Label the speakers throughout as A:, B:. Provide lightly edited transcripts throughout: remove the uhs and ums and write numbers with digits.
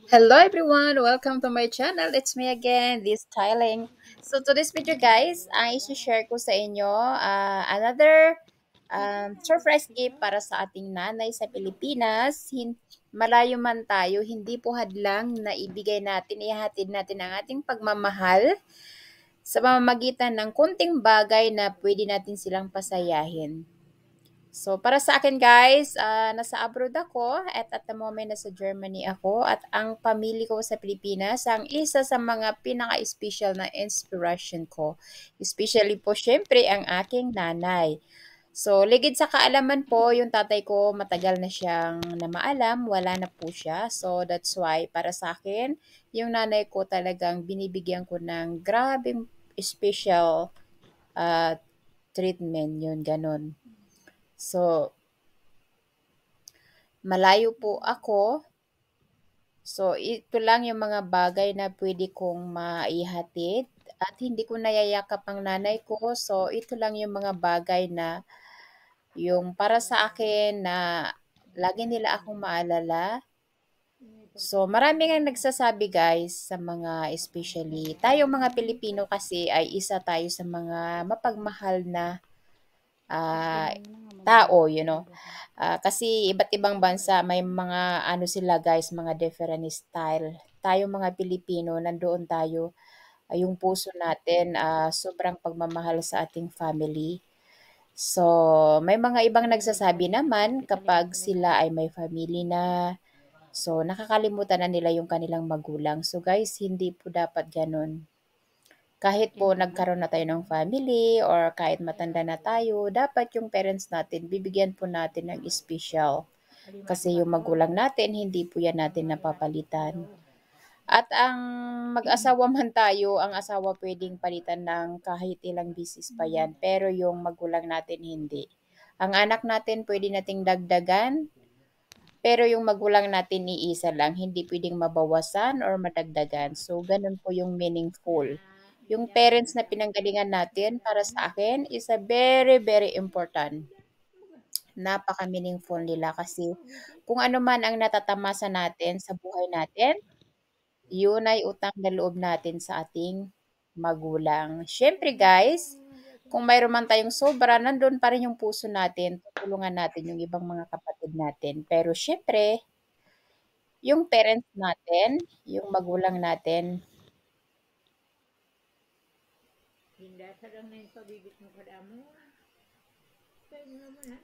A: Hello everyone, welcome to my channel. It's me again, this Styling. So to this video guys, ang isi-share ko sa inyo another surprise gift para sa ating nanay sa Pilipinas. Malayo man tayo, hindi po hadlang na ibigay natin, ihatid natin ang ating pagmamahal sa pamamagitan ng kunting bagay na pwede natin silang pasayahin. So, para sa akin guys, nasa abroad ako at the moment nasa Germany ako at ang pamilya ko sa Pilipinas ang isa sa mga pinaka-special na inspiration ko. Especially po syempre ang aking nanay. So, ligid sa kaalaman po, yung tatay ko matagal na siyang namaalam, wala na po siya. So, that's why para sa akin, yung nanay ko talagang binibigyan ko ng grabing special uh, treatment yun, ganun. So, malayo po ako. So, ito lang yung mga bagay na pwede kong maihatid at hindi ko nayayakap ang nanay ko. So, ito lang yung mga bagay na yung para sa akin na lagi nila akong maalala. So, marami nga nagsasabi guys sa mga especially tayong mga Pilipino kasi ay isa tayo sa mga mapagmahal na ah, tao. Kasi iba't ibang bansa may mga ano sila guys, mga different style. Tayo mga Pilipino, nandoon tayo, yung puso natin, sobrang pagmamahal sa ating family. So, may mga ibang nagsasabi naman kapag sila ay may family na, so nakakalimutan na nila yung kanilang magulang. So guys, hindi po dapat ganun. Kahit po nagkaroon na tayo ng family or kahit matanda na tayo, dapat yung parents natin, bibigyan po natin ng special. Kasi yung magulang natin, hindi po yan natin napapalitan. At ang mag-asawa man tayo, ang asawa pwedeng palitan ng kahit ilang bisis pa yan, pero yung magulang natin hindi. Ang anak natin pwede nating dagdagan, pero yung magulang natin iisa lang, hindi pwedeng mabawasan or madagdagan. So, ganun po yung meaningful. Yung parents na pinanggalingan natin, para sa akin, is a very, very important. Napaka-meaningful nila kasi kung ano man ang natatamasa natin sa buhay natin, yun ay utang na loob natin sa ating magulang. Siyempre guys, kung mayroon man tayong sobra, nandun pa rin yung puso natin, tutulungan natin yung ibang mga kapatid natin. Pero siyempre, yung parents natin, yung magulang natin.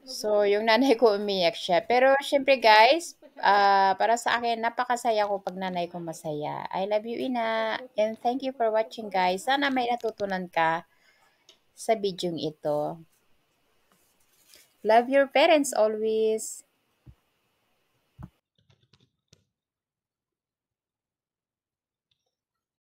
A: So, yung nanay ko umiyak siya. Pero syempre guys, para sa akin, napakasaya ko pag nanay ko masaya. I love you, Ina. And thank you for watching guys. Sana may natutunan ka sa video ito. Love your parents always.